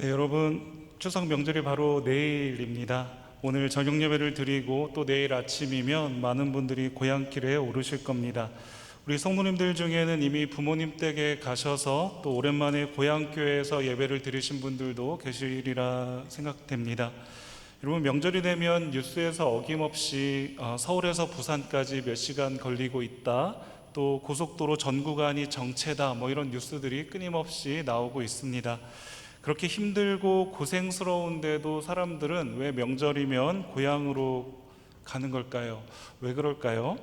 네, 여러분, 추석 명절이 바로 내일입니다. 오늘 저녁 예배를 드리고 또 내일 아침이면 많은 분들이 고향길에 오르실 겁니다. 우리 성도님들 중에는 이미 부모님 댁에 가셔서 또 오랜만에 고향교회에서 예배를 드리신 분들도 계시리라 생각됩니다. 여러분, 명절이 되면 뉴스에서 어김없이 서울에서 부산까지 몇 시간 걸리고 있다, 또 고속도로 전 구간이 정체다, 이런 뉴스들이 끊임없이 나오고 있습니다. 그렇게 힘들고 고생스러운데도 사람들은 왜 명절이면 고향으로 가는 걸까요? 왜 그럴까요?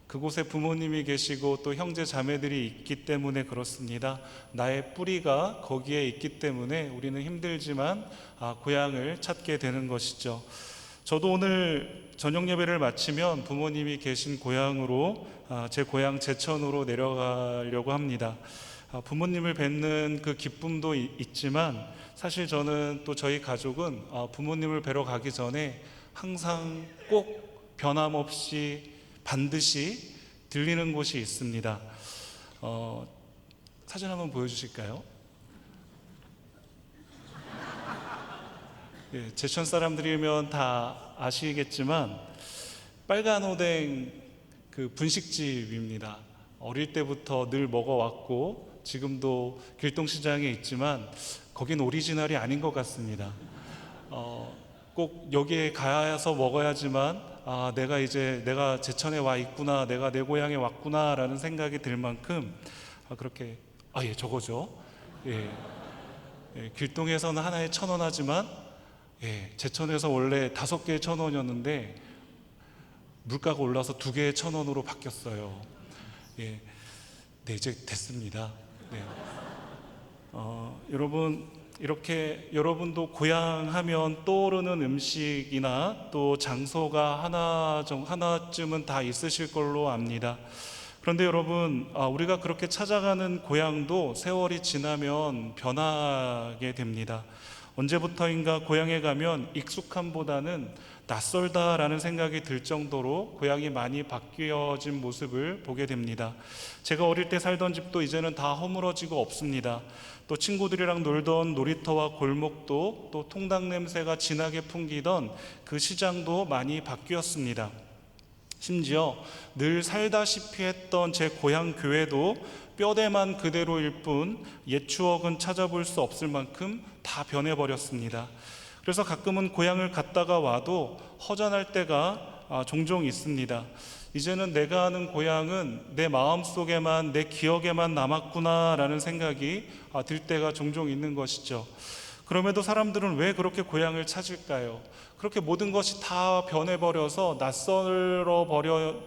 그곳에 부모님이 계시고 또 형제 자매들이 있기 때문에 그렇습니다. 나의 뿌리가 거기에 있기 때문에 우리는 힘들지만 고향을 찾게 되는 것이죠. 저도 오늘 저녁 예배를 마치면 부모님이 계신 고향으로, 제 고향 제천으로 내려가려고 합니다. 부모님을 뵙는 그 기쁨도 있지만 사실 저는 또 저희 가족은 부모님을 뵈러 가기 전에 항상 꼭 변함없이 반드시 들리는 곳이 있습니다. 사진 한번 보여주실까요? 예, 제천 사람들이면 다 아시겠지만 빨간 오뎅 그 분식집입니다. 어릴 때부터 늘 먹어왔고 지금도 길동시장에 있지만 거긴 오리지널이 아닌 것 같습니다. 꼭 여기에 가서 먹어야지만 내가 제천에 와 있구나, 내가 내 고향에 왔구나 라는 생각이 들 만큼 그렇게 예, 저거죠. 예, 길동에서는 하나에 1,000원 하지만 제천에서 원래 5개에 1,000원이었는데 물가가 올라서 2개에 1,000원으로 바뀌었어요. 네, 이제 됐습니다. 네. 여러분, 이렇게 여러분도 고향 하면 떠오르는 음식이나 또 장소가 하나쯤은 다 있으실 걸로 압니다. 그런데 여러분, 우리가 그렇게 찾아가는 고향도 세월이 지나면 변하게 됩니다. 언제부터인가 고향에 가면 익숙함보다는 낯설다라는 생각이 들 정도로 고향이 많이 바뀌어진 모습을 보게 됩니다. 제가 어릴 때 살던 집도 이제는 다 허물어지고 없습니다. 또 친구들이랑 놀던 놀이터와 골목도, 또 통닭 냄새가 진하게 풍기던 그 시장도 많이 바뀌었습니다. 심지어 늘 살다시피 했던 제 고향 교회도 뼈대만 그대로일 뿐 옛 추억은 찾아볼 수 없을 만큼 다 변해버렸습니다. 그래서 가끔은 고향을 갔다가 와도 허전할 때가 종종 있습니다. 이제는 내가 아는 고향은 내 마음속에만, 내 기억에만 남았구나 라는 생각이 들 때가 종종 있는 것이죠. 그럼에도 사람들은 왜 그렇게 고향을 찾을까요? 그렇게 모든 것이 다 변해버려서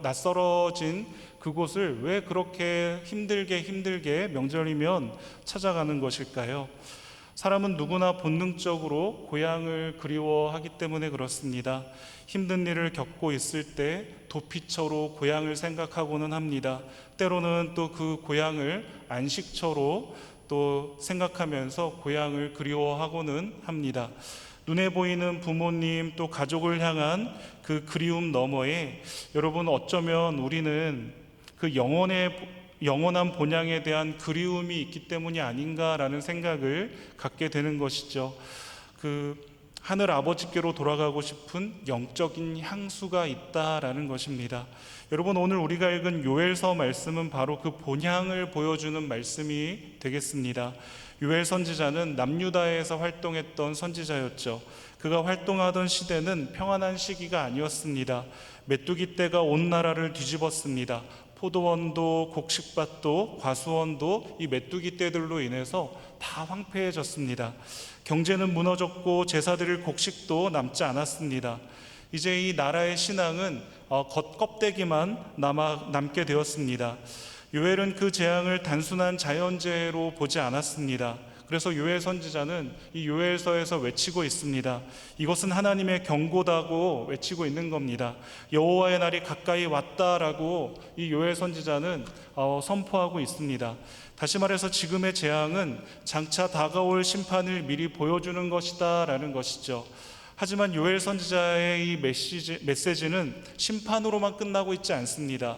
낯설어진 그곳을 왜 그렇게 힘들게 명절이면 찾아가는 것일까요? 사람은 누구나 본능적으로 고향을 그리워하기 때문에 그렇습니다. 힘든 일을 겪고 있을 때 도피처로 고향을 생각하고는 합니다. 때로는 또 그 고향을 안식처로 또 생각하면서 고향을 그리워하고는 합니다. 눈에 보이는 부모님 또 가족을 향한 그 그리움 너머에 여러분, 어쩌면 우리는 그 영원한 본향에 대한 그리움이 있기 때문이 아닌가라는 생각을 갖게 되는 것이죠. 그 하늘 아버지께로 돌아가고 싶은 영적인 향수가 있다라는 것입니다. 여러분, 오늘 우리가 읽은 요엘서 말씀은 바로 그 본향을 보여주는 말씀이 되겠습니다. 요엘 선지자는 남유다에서 활동했던 선지자였죠. 그가 활동하던 시대는 평안한 시기가 아니었습니다. 메뚜기 떼가 온 나라를 뒤집었습니다. 포도원도 곡식밭도 과수원도 이 메뚜기 떼들로 인해서 다 황폐해졌습니다. 경제는 무너졌고 제사드릴 곡식도 남지 않았습니다. 이제 이 나라의 신앙은 겉껍데기만 남게 되었습니다. 요엘은 그 재앙을 단순한 자연재해로 보지 않았습니다. 그래서 요엘 선지자는 이 요엘서에서 외치고 있습니다. 이것은 하나님의 경고다고 외치고 있는 겁니다. 여호와의 날이 가까이 왔다라고 이 요엘 선지자는 선포하고 있습니다. 다시 말해서 지금의 재앙은 장차 다가올 심판을 미리 보여주는 것이다 라는 것이죠. 하지만 요엘 선지자의 이 메시지는 심판으로만 끝나고 있지 않습니다.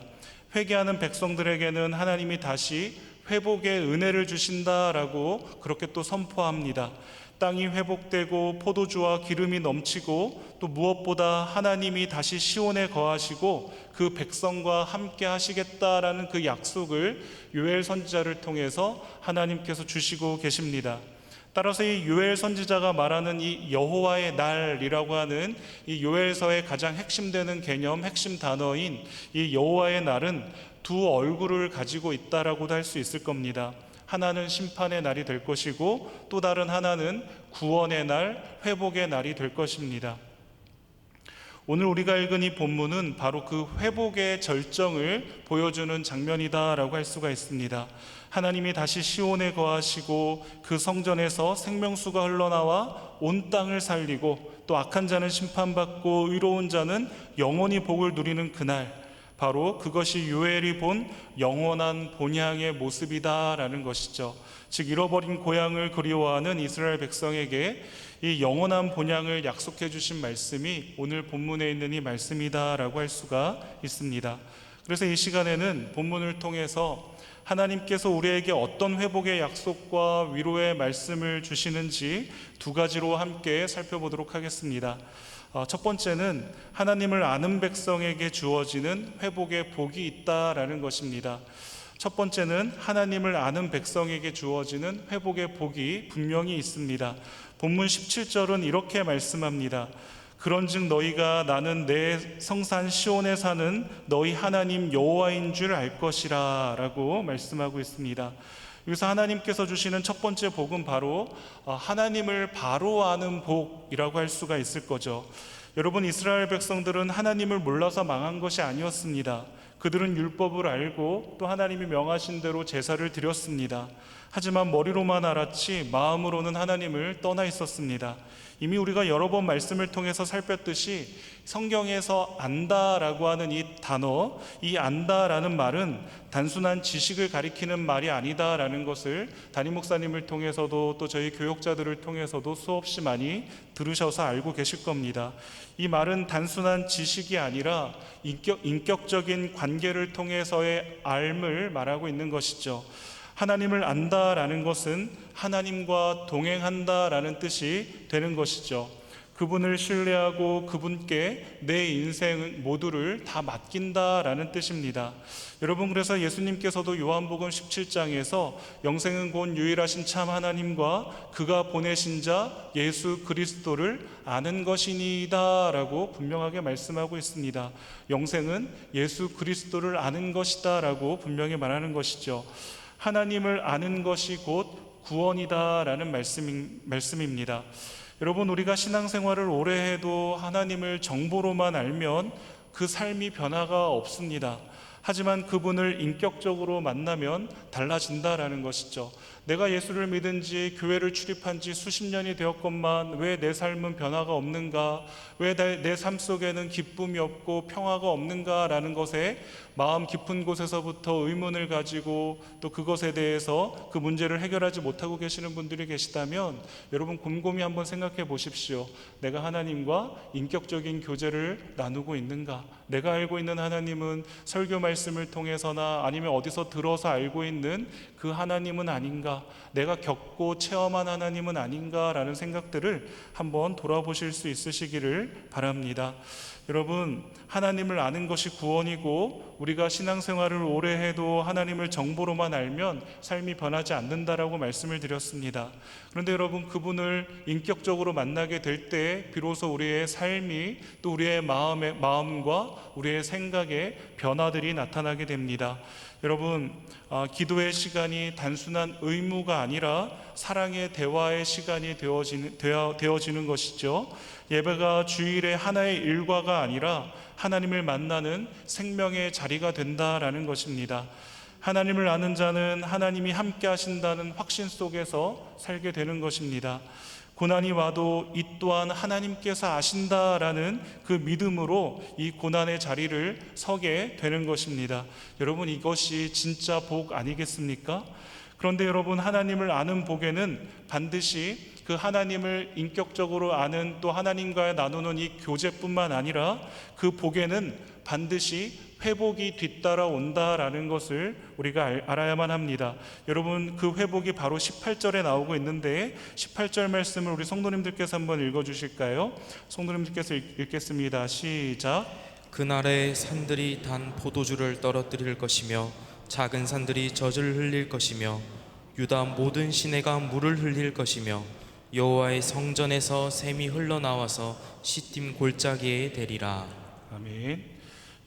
회개하는 백성들에게는 하나님이 다시 회복의 은혜를 주신다라고 그렇게 또 선포합니다. 땅이 회복되고 포도주와 기름이 넘치고 또 무엇보다 하나님이 다시 시온에 거하시고 그 백성과 함께 하시겠다라는 그 약속을 요엘 선지자를 통해서 하나님께서 주시고 계십니다. 따라서 이 요엘 선지자가 말하는 이 여호와의 날이라고 하는 이 요엘서의 가장 핵심되는 개념, 핵심 단어인 이 여호와의 날은 두 얼굴을 가지고 있다라고도 할 수 있을 겁니다. 하나는 심판의 날이 될 것이고 또 다른 하나는 구원의 날, 회복의 날이 될 것입니다. 오늘 우리가 읽은 이 본문은 바로 그 회복의 절정을 보여주는 장면이다라고 할 수가 있습니다. 하나님이 다시 시온에 거하시고 그 성전에서 생명수가 흘러나와 온 땅을 살리고 또 악한 자는 심판받고 의로운 자는 영원히 복을 누리는 그날, 바로 그것이 요엘이 본 영원한 본향의 모습이다라는 것이죠. 즉 잃어버린 고향을 그리워하는 이스라엘 백성에게 이 영원한 본향을 약속해 주신 말씀이 오늘 본문에 있는 이 말씀이다라고 할 수가 있습니다. 그래서 이 시간에는 본문을 통해서 하나님께서 우리에게 어떤 회복의 약속과 위로의 말씀을 주시는지 두 가지로 함께 살펴보도록 하겠습니다. 첫 번째는 하나님을 아는 백성에게 주어지는 회복의 복이 있다라는 것입니다. 첫 번째는 하나님을 아는 백성에게 주어지는 회복의 복이 분명히 있습니다. 본문 17절은 이렇게 말씀합니다. 그런즉 너희가 나는 내 성산 시온에 사는 너희 하나님 여호와인 줄 알 것이라 라고 말씀하고 있습니다. 여기서 하나님께서 주시는 첫 번째 복은 바로 하나님을 바로 아는 복이라고 할 수가 있을 거죠. 여러분, 이스라엘 백성들은 하나님을 몰라서 망한 것이 아니었습니다. 그들은 율법을 알고 또 하나님이 명하신 대로 제사를 드렸습니다. 하지만 머리로만 알았지 마음으로는 하나님을 떠나 있었습니다. 이미 우리가 여러 번 말씀을 통해서 살폈듯이 성경에서 안다라고 하는 이 단어, 이 안다라는 말은 단순한 지식을 가리키는 말이 아니다라는 것을 담임 목사님을 통해서도 또 저희 교역자들을 통해서도 수없이 많이 들으셔서 알고 계실 겁니다. 이 말은 단순한 지식이 아니라 인격적인 관계를 통해서의 알을 말하고 있는 것이죠. 하나님을 안다라는 것은 하나님과 동행한다라는 뜻이 되는 것이죠. 그분을 신뢰하고 그분께 내 인생 모두를 다 맡긴다라는 뜻입니다. 여러분, 그래서 예수님께서도 요한복음 17장에서 영생은 곧 유일하신 참 하나님과 그가 보내신 자 예수 그리스도를 아는 것이니이다 라고 분명하게 말씀하고 있습니다. 영생은 예수 그리스도를 아는 것이다 라고 분명히 말하는 것이죠. 하나님을 아는 것이 곧 구원이다라는 말씀입니다. 여러분, 우리가 신앙생활을 오래 해도 하나님을 정보로만 알면 그 삶이 변화가 없습니다. 하지만 그분을 인격적으로 만나면 달라진다라는 것이죠. 내가 예수를 믿은 지 교회를 출입한 지 수십 년이 되었건만 왜 내 삶은 변화가 없는가? 왜 내 삶 속에는 기쁨이 없고 평화가 없는가? 라는 것에 마음 깊은 곳에서부터 의문을 가지고 또 그것에 대해서 그 문제를 해결하지 못하고 계시는 분들이 계시다면 여러분, 곰곰이 한번 생각해 보십시오. 내가 하나님과 인격적인 교제를 나누고 있는가? 내가 알고 있는 하나님은 설교 말씀을 통해서나 아니면 어디서 들어서 알고 있는 그 하나님은 아닌가? 내가 겪고 체험한 하나님은 아닌가라는 생각들을 한번 돌아보실 수 있으시기를 바랍니다. 여러분, 하나님을 아는 것이 구원이고 우리가 신앙생활을 오래 해도 하나님을 정보로만 알면 삶이 변하지 않는다라고 말씀을 드렸습니다. 그런데 여러분, 그분을 인격적으로 만나게 될 때 비로소 우리의 삶이 또 우리의 마음과 우리의 생각에 변화들이 나타나게 됩니다. 여러분, 기도의 시간이 단순한 의무가 아니라 사랑의 대화의 시간이 되어지는 것이죠. 예배가 주일의 하나의 일과가 아니라 하나님을 만나는 생명의 자리가 된다라는 것입니다. 하나님을 아는 자는 하나님이 함께 하신다는 확신 속에서 살게 되는 것입니다. 고난이 와도 이 또한 하나님께서 아신다라는 그 믿음으로 이 고난의 자리를 서게 되는 것입니다. 여러분, 이것이 진짜 복 아니겠습니까? 그런데 여러분, 하나님을 아는 복에는 반드시 그 하나님을 인격적으로 아는 또 하나님과 나누는 이 교제뿐만 아니라 그 복에는 반드시 회복이 뒤따라온다라는 것을 우리가 알아야만 합니다. 여러분, 그 회복이 바로 18절에 나오고 있는데 18절 말씀을 우리 성도님들께서 한번 읽어주실까요? 성도님들께서 읽겠습니다. 시작. 그날에 산들이 단 포도주를 떨어뜨릴 것이며 작은 산들이 젖을 흘릴 것이며 유다 모든 시내가 물을 흘릴 것이며 여호와의 성전에서 샘이 흘러나와서 시딤 골짜기에 대리라. 아멘.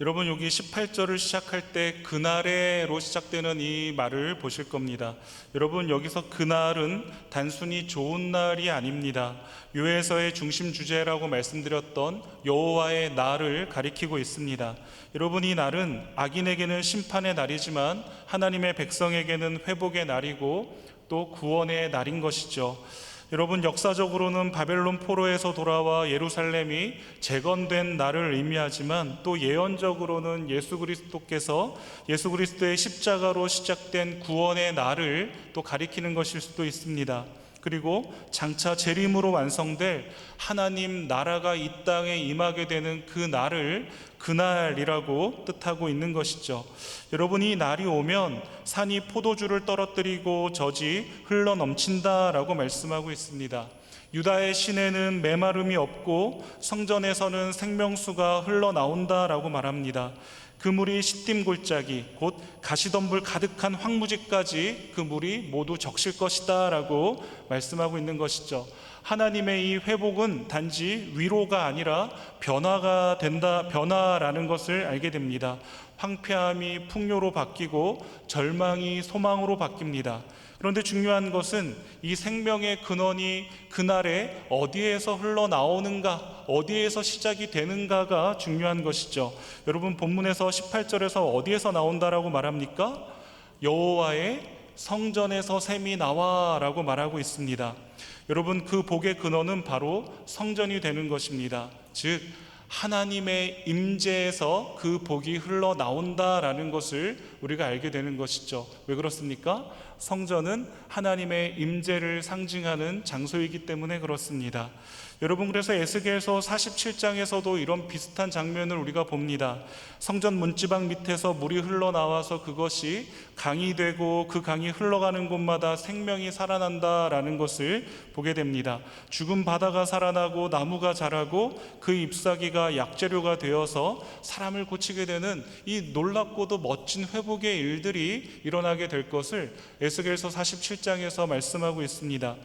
여러분, 여기 18절을 시작할 때 그날에로 시작되는 이 말을 보실 겁니다. 여러분, 여기서 그날은 단순히 좋은 날이 아닙니다. 요에서의 중심 주제라고 말씀드렸던 여호와의 날을 가리키고 있습니다. 여러분, 이 날은 악인에게는 심판의 날이지만 하나님의 백성에게는 회복의 날이고 또 구원의 날인 것이죠. 여러분, 역사적으로는 바벨론 포로에서 돌아와 예루살렘이 재건된 날을 의미하지만 또 예언적으로는 예수 그리스도의 십자가로 시작된 구원의 날을 또 가리키는 것일 수도 있습니다. 그리고 장차 재림으로 완성될 하나님 나라가 이 땅에 임하게 되는 그 날을 그날이라고 뜻하고 있는 것이죠. 여러분, 이 날이 오면 산이 포도주를 떨어뜨리고 젖이 흘러 넘친다라고 말씀하고 있습니다. 유다의 시내는 메마름이 없고 성전에서는 생명수가 흘러나온다라고 말합니다. 그 물이 시딤 골짜기, 곧 가시덤불 가득한 황무지까지 그 물이 모두 적실 것이다 라고 말씀하고 있는 것이죠. 하나님의 이 회복은 단지 위로가 아니라 변화가 된다, 변화라는 것을 알게 됩니다. 황폐함이 풍요로 바뀌고 절망이 소망으로 바뀝니다. 그런데 중요한 것은 이 생명의 근원이 그날에 어디에서 흘러나오는가, 어디에서 시작이 되는가가 중요한 것이죠. 여러분, 본문에서 18절에서 어디에서 나온다라고 말합니까? 여호와의 성전에서 샘이 나와라고 말하고 있습니다. 여러분, 그 복의 근원은 바로 성전이 되는 것입니다. 즉 하나님의 임재에서 그 복이 흘러나온다라는 것을 우리가 알게 되는 것이죠. 왜 그렇습니까? 성전은 하나님의 임재를 상징하는 장소이기 때문에 그렇습니다. 여러분, 그래서 에스겔서 47장에서도 이런 비슷한 장면을 우리가 봅니다. 성전 문지방 밑에서 물이 흘러나와서 그것이 강이 되고 그 강이 흘러가는 곳마다 생명이 살아난다라는 것을 보게 됩니다. 죽은 바다가 살아나고 나무가 자라고 그 잎사귀가 약재료가 되어서 사람을 고치게 되는 이 놀랍고도 멋진 회복의 일들이 일어나게 될 것을 에스겔서 47장에서 말씀하고 있습니다.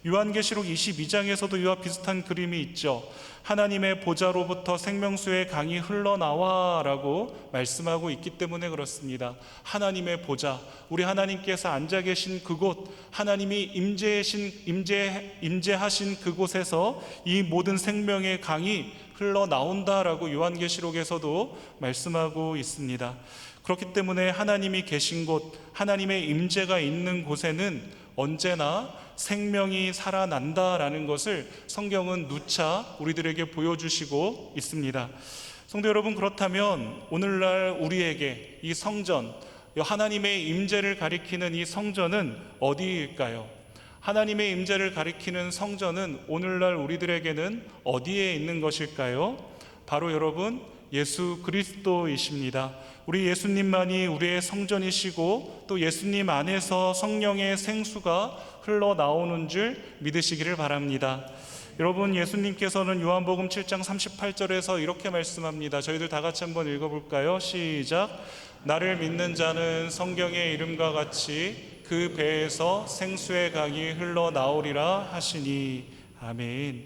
요한계시록 22장에서도 이와 비슷한 그림이 있죠. 하나님의 보좌로부터 생명수의 강이 흘러나와 라고 말씀하고 있기 때문에 그렇습니다. 하나님의 보좌, 우리 하나님께서 앉아 계신 그곳, 하나님이 임재하신 그곳에서 이 모든 생명의 강이 흘러나온다라고 요한계시록에서도 말씀하고 있습니다. 그렇기 때문에 하나님이 계신 곳, 하나님의 임재가 있는 곳에는 언제나 생명이 살아난다라는 것을 성경은 누차 우리들에게 보여주시고 있습니다. 성도 여러분, 그렇다면 오늘날 우리에게 이 성전, 하나님의 임재를 가리키는 이 성전은 어디일까요? 하나님의 임재를 가리키는 성전은 오늘날 우리들에게는 어디에 있는 것일까요? 바로 여러분, 예수 그리스도이십니다. 우리 예수님만이 우리의 성전이시고 또 예수님 안에서 성령의 생수가 흘러나오는 줄 믿으시기를 바랍니다. 여러분, 예수님께서는 요한복음 7장 38절에서 이렇게 말씀합니다. 저희들 다 같이 한번 읽어볼까요? 시작. 나를 믿는 자는 성경의 이름과 같이 그 배에서 생수의 강이 흘러나오리라 하시니. 아멘.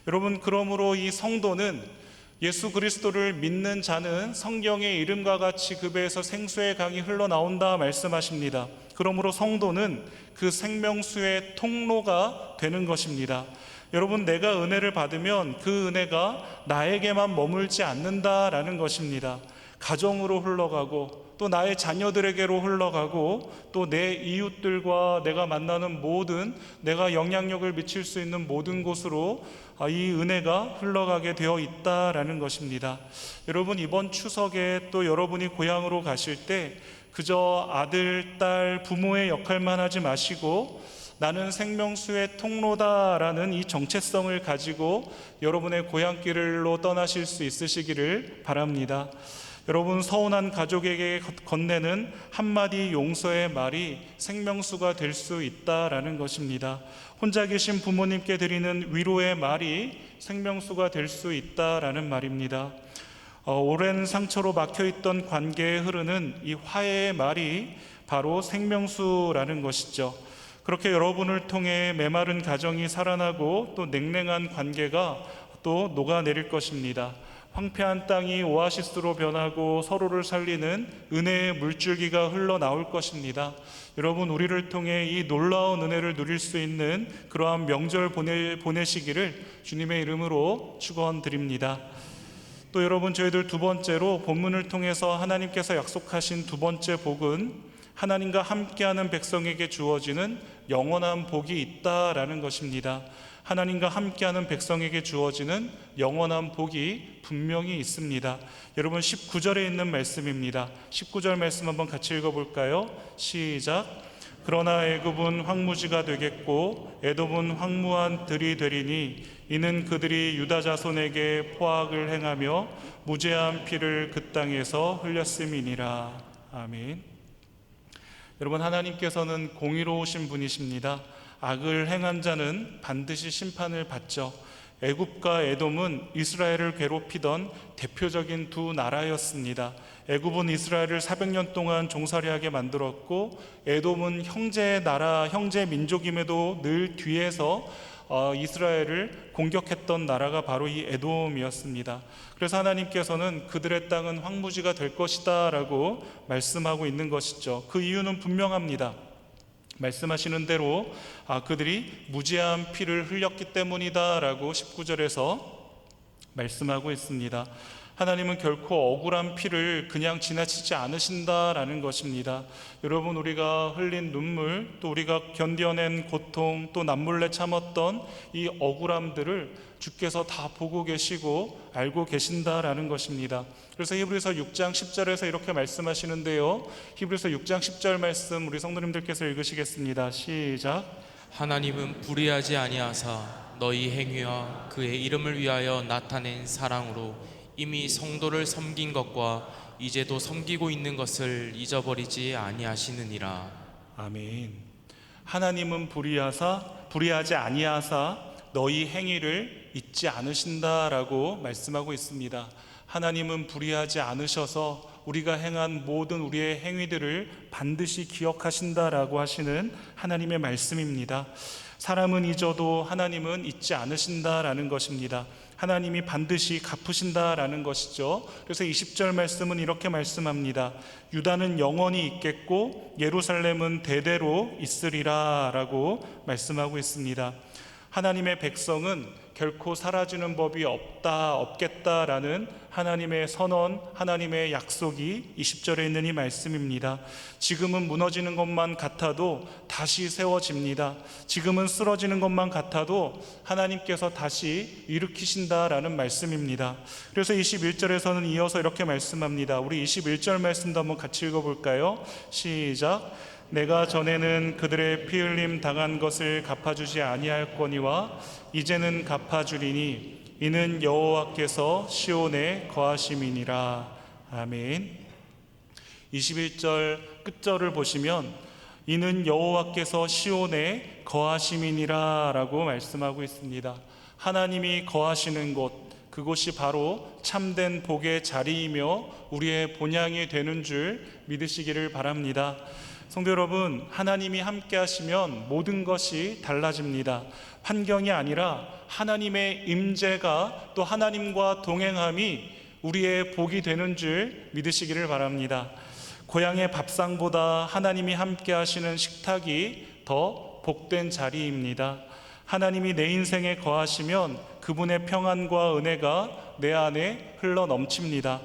여러분, 그러므로 이 성도는 예수 그리스도를 믿는 자는 성경의 이름과 같이 그 배에서 생수의 강이 흘러나온다 말씀하십니다. 그러므로 성도는 그 생명수의 통로가 되는 것입니다. 여러분, 내가 은혜를 받으면 그 은혜가 나에게만 머물지 않는다라는 것입니다. 가정으로 흘러가고 또 나의 자녀들에게로 흘러가고 또 내 이웃들과 내가 만나는 모든, 내가 영향력을 미칠 수 있는 모든 곳으로 이 은혜가 흘러가게 되어 있다라는 것입니다. 여러분, 이번 추석에 또 여러분이 고향으로 가실 때 그저 아들, 딸, 부모의 역할만 하지 마시고 나는 생명수의 통로다라는 이 정체성을 가지고 여러분의 고향길로 떠나실 수 있으시기를 바랍니다. 여러분, 서운한 가족에게 건네는 한마디 용서의 말이 생명수가 될 수 있다라는 것입니다. 혼자 계신 부모님께 드리는 위로의 말이 생명수가 될 수 있다라는 말입니다. 오랜 상처로 막혀있던 관계에 흐르는 이 화해의 말이 바로 생명수라는 것이죠. 그렇게 여러분을 통해 메마른 가정이 살아나고 또 냉랭한 관계가 또 녹아내릴 것입니다. 황폐한 땅이 오아시스로 변하고 서로를 살리는 은혜의 물줄기가 흘러나올 것입니다. 여러분, 우리를 통해 이 놀라운 은혜를 누릴 수 있는 그러한 명절 보내시기를 주님의 이름으로 축원드립니다. 또 여러분, 저희들 두 번째로 본문을 통해서 하나님께서 약속하신 두 번째 복은 하나님과 함께하는 백성에게 주어지는 영원한 복이 있다라는 것입니다. 하나님과 함께하는 백성에게 주어지는 영원한 복이 분명히 있습니다. 여러분, 19절에 있는 말씀입니다. 19절 말씀 한번 같이 읽어볼까요? 시작. 그러나 애굽은 황무지가 되겠고 에돔은 황무한 들이 되리니 이는 그들이 유다 자손에게 포악을 행하며 무죄한 피를 그 땅에서 흘렸음이니라. 아멘. 여러분, 하나님께서는 공의로우신 분이십니다. 악을 행한 자는 반드시 심판을 받죠. 애굽과 에돔은 이스라엘을 괴롭히던 대표적인 두 나라였습니다. 애굽은 이스라엘을 400년 동안 종살이하게 만들었고, 에돔은 형제 나라, 형제 민족임에도 늘 뒤에서 이스라엘을 공격했던 나라가 바로 이 에돔이었습니다. 그래서 하나님께서는 그들의 땅은 황무지가 될 것이다 라고 말씀하고 있는 것이죠. 그 이유는 분명합니다. 말씀하시는 대로 그들이 무죄한 피를 흘렸기 때문이다 라고 19절에서 말씀하고 있습니다. 하나님은 결코 억울한 피를 그냥 지나치지 않으신다라는 것입니다. 여러분, 우리가 흘린 눈물, 또 우리가 견뎌낸 고통, 또 남몰래 참았던 이 억울함들을 주께서 다 보고 계시고 알고 계신다라는 것입니다. 그래서 히브리서 6장 10절에서 이렇게 말씀하시는데요. 히브리서 6장 10절 말씀 우리 성도님들께서 읽으시겠습니다. 시작. 하나님은 불의하지 아니하사 너희 행위와 그의 이름을 위하여 나타낸 사랑으로 이미 성도를 섬긴 것과 이제도 섬기고 있는 것을 잊어버리지 아니하시느니라. 아멘. 하나님은 불의하지 아니하사 너희 행위를 잊지 않으신다라고 말씀하고 있습니다. 하나님은 불의하지 않으셔서 우리가 행한 모든 우리의 행위들을 반드시 기억하신다라고 하시는 하나님의 말씀입니다. 사람은 잊어도 하나님은 잊지 않으신다라는 것입니다. 하나님이 반드시 갚으신다라는 것이죠. 그래서 20절 말씀은 이렇게 말씀합니다. 유다는 영원히 있겠고 예루살렘은 대대로 있으리라 라고 말씀하고 있습니다. 하나님의 백성은 결코 사라지는 법이 없겠다라는 하나님의 선언, 하나님의 약속이 20절에 있는 이 말씀입니다. 지금은 무너지는 것만 같아도 다시 세워집니다. 지금은 쓰러지는 것만 같아도 하나님께서 다시 일으키신다라는 말씀입니다. 그래서 21절에서는 이어서 이렇게 말씀합니다. 우리 21절 말씀도 한번 같이 읽어볼까요? 시작. 내가 전에는 그들의 피 흘림 당한 것을 갚아주지 아니하였거니와 이제는 갚아주리니 이는 여호와께서 시온에 거하심이니라. 아멘. 21절 끝절을 보시면 이는 여호와께서 시온에 거하심이니라 라고 말씀하고 있습니다. 하나님이 거하시는 곳, 그곳이 바로 참된 복의 자리이며 우리의 본향이 되는 줄 믿으시기를 바랍니다. 성도 여러분, 하나님이 함께 하시면 모든 것이 달라집니다. 환경이 아니라 하나님의 임재가 또 하나님과 동행함이 우리의 복이 되는 줄 믿으시기를 바랍니다. 고향의 밥상보다 하나님이 함께 하시는 식탁이 더 복된 자리입니다. 하나님이 내 인생에 거하시면 그분의 평안과 은혜가 내 안에 흘러 넘칩니다.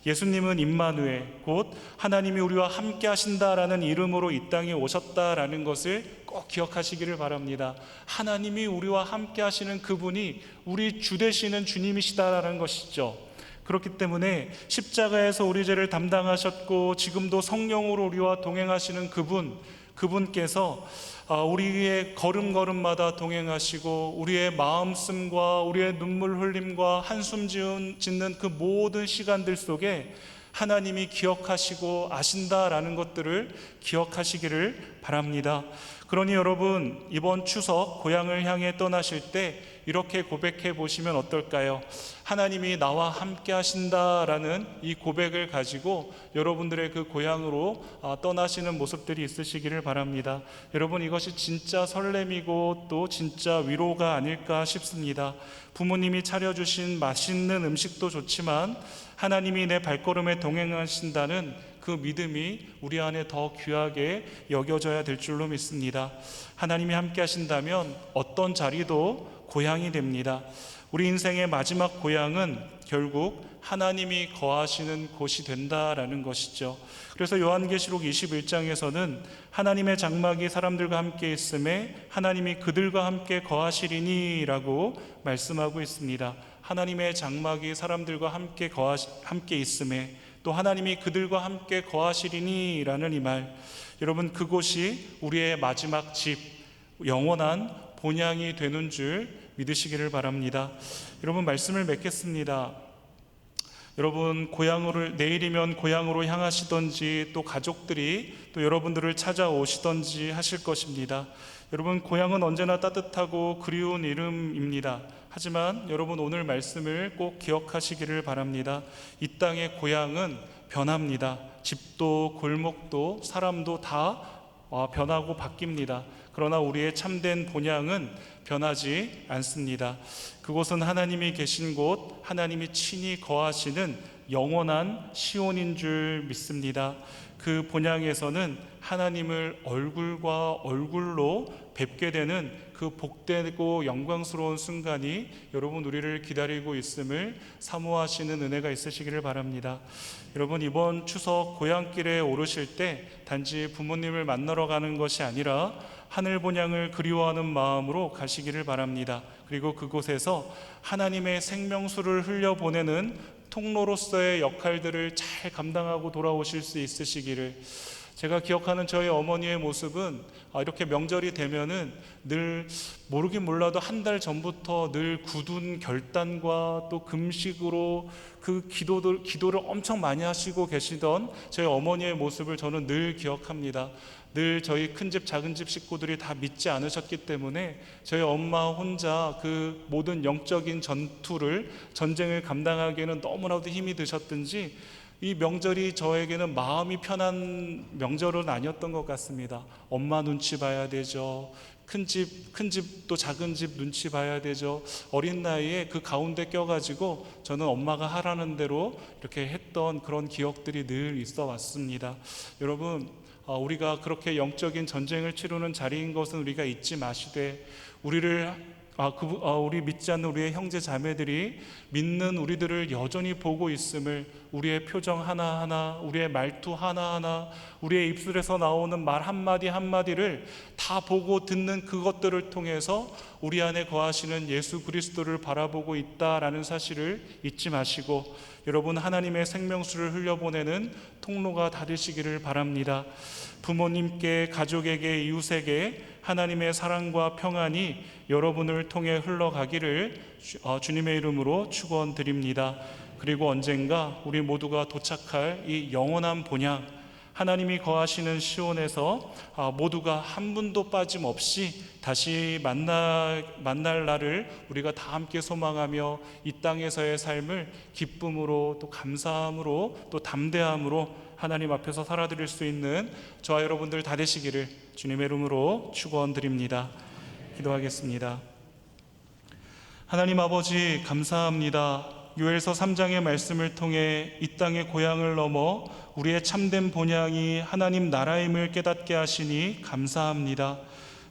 예수님은 임마누엘, 곧 하나님이 우리와 함께 하신다라는 이름으로 이 땅에 오셨다라는 것을 꼭 기억하시기를 바랍니다. 하나님이 우리와 함께 하시는 그분이 우리 주 되시는 주님이시다라는 것이죠. 그렇기 때문에 십자가에서 우리 죄를 담당하셨고 지금도 성령으로 우리와 동행하시는 그분께서 우리의 걸음걸음마다 동행하시고 우리의 마음씀과 우리의 눈물 흘림과 한숨 짓는 그 모든 시간들 속에 하나님이 기억하시고 아신다라는 것들을 기억하시기를 바랍니다. 그러니 여러분, 이번 추석 고향을 향해 떠나실 때 이렇게 고백해 보시면 어떨까요? 하나님이 나와 함께 하신다라는 이 고백을 가지고 여러분들의 그 고향으로 떠나시는 모습들이 있으시기를 바랍니다. 여러분, 이것이 진짜 설렘이고 또 진짜 위로가 아닐까 싶습니다. 부모님이 차려주신 맛있는 음식도 좋지만 하나님이 내 발걸음에 동행하신다는 그 믿음이 우리 안에 더 귀하게 여겨져야 될 줄로 믿습니다. 하나님이 함께 하신다면 어떤 자리도 고향이 됩니다. 우리 인생의 마지막 고향은 결국 하나님이 거하시는 곳이 된다라는 것이죠. 그래서 요한계시록 21장에서는 하나님의 장막이 사람들과 함께 있음에 하나님이 그들과 함께 거하시리니 라고 말씀하고 있습니다. 하나님의 장막이 사람들과 함께 있음에 또 하나님이 그들과 함께 거하시리니 라는 이 말, 여러분, 그곳이 우리의 마지막 집, 영원한 본향이 되는 줄 믿으시기를 바랍니다. 여러분, 말씀을 맺겠습니다. 여러분, 내일이면 고향으로 향하시던지 또 가족들이 또 여러분들을 찾아오시던지 하실 것입니다. 여러분, 고향은 언제나 따뜻하고 그리운 이름입니다. 하지만 여러분, 오늘 말씀을 꼭 기억하시기를 바랍니다. 이 땅의 고향은 변합니다. 집도 골목도 사람도 다 변하고 바뀝니다. 그러나 우리의 참된 본향은 변하지 않습니다. 그곳은 하나님이 계신 곳, 하나님이 친히 거하시는 영원한 시온인 줄 믿습니다. 그 본향에서는 하나님을 얼굴과 얼굴로 뵙게 되는 그 복되고 영광스러운 순간이 여러분 우리를 기다리고 있음을 사모하시는 은혜가 있으시기를 바랍니다. 여러분, 이번 추석 고향길에 오르실 때 단지 부모님을 만나러 가는 것이 아니라 하늘 본향을 그리워하는 마음으로 가시기를 바랍니다. 그리고 그곳에서 하나님의 생명수를 흘려보내는 통로로서의 역할들을 잘 감당하고 돌아오실 수 있으시기를. 제가 기억하는 저희 어머니의 모습은 이렇게 명절이 되면은 늘 모르긴 몰라도 한 달 전부터 늘 굳은 결단과 또 금식으로 그 기도를 엄청 많이 하시고 계시던 저희 어머니의 모습을 저는 늘 기억합니다. 늘 저희 큰집 작은집 식구들이 다 믿지 않으셨기 때문에 저희 엄마 혼자 그 모든 영적인 전쟁을 감당하기에는 너무나도 힘이 드셨든지 이 명절이 저에게는 마음이 편한 명절은 아니었던 것 같습니다. 엄마 눈치 봐야 되죠. 큰 집도 작은 집 눈치 봐야 되죠. 어린 나이에 그 가운데 껴가지고 저는 엄마가 하라는 대로 이렇게 했던 그런 기억들이 늘 있어 왔습니다. 여러분, 우리가 그렇게 영적인 전쟁을 치르는 자리인 것은 우리가 잊지 마시되 우리 믿지 않는 우리의 형제 자매들이 믿는 우리들을 여전히 보고 있음을, 우리의 표정 하나하나, 우리의 말투 하나하나, 우리의 입술에서 나오는 말 한마디 한마디를 다 보고 듣는 그것들을 통해서 우리 안에 거하시는 예수 그리스도를 바라보고 있다라는 사실을 잊지 마시고 여러분, 하나님의 생명수를 흘려보내는 통로가 다 되시기를 바랍니다. 부모님께, 가족에게, 이웃에게 하나님의 사랑과 평안이 여러분을 통해 흘러가기를 주님의 이름으로 축원드립니다. 그리고 언젠가 우리 모두가 도착할 이 영원한 본향, 하나님이 거하시는 시온에서 모두가 한 분도 빠짐없이 다시 만날 날을 우리가 다 함께 소망하며 이 땅에서의 삶을 기쁨으로 또 감사함으로 또 담대함으로 하나님 앞에서 살아드릴 수 있는 저와 여러분들 다 되시기를 주님의 이름으로 축원드립니다. 기도하겠습니다. 하나님 아버지, 감사합니다. 요엘서 3장의 말씀을 통해 이 땅의 고향을 넘어 우리의 참된 본향이 하나님 나라임을 깨닫게 하시니 감사합니다.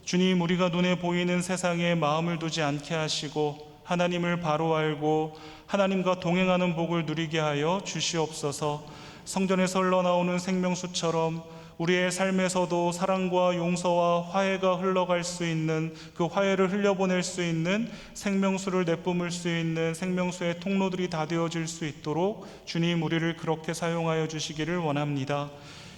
주님, 우리가 눈에 보이는 세상에 마음을 두지 않게 하시고 하나님을 바로 알고 하나님과 동행하는 복을 누리게 하여 주시옵소서. 성전에서 흘러나오는 생명수처럼 우리의 삶에서도 사랑과 용서와 화해가 흘러갈 수 있는, 그 화해를 흘려보낼 수 있는 생명수를 내뿜을 수 있는 생명수의 통로들이 다 되어질 수 있도록 주님, 우리를 그렇게 사용하여 주시기를 원합니다.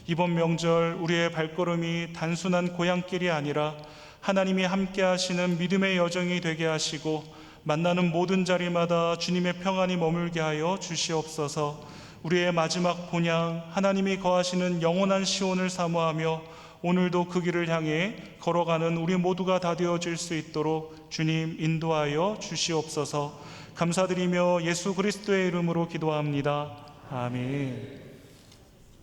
이번 명절 우리의 발걸음이 단순한 고향길이 아니라 하나님이 함께 하시는 믿음의 여정이 되게 하시고 만나는 모든 자리마다 주님의 평안이 머물게 하여 주시옵소서. 우리의 마지막 본향 하나님이 거하시는 영원한 시온을 사모하며 오늘도 그 길을 향해 걸어가는 우리 모두가 다 되어질 수 있도록 주님 인도하여 주시옵소서. 감사드리며 예수 그리스도의 이름으로 기도합니다. 아멘.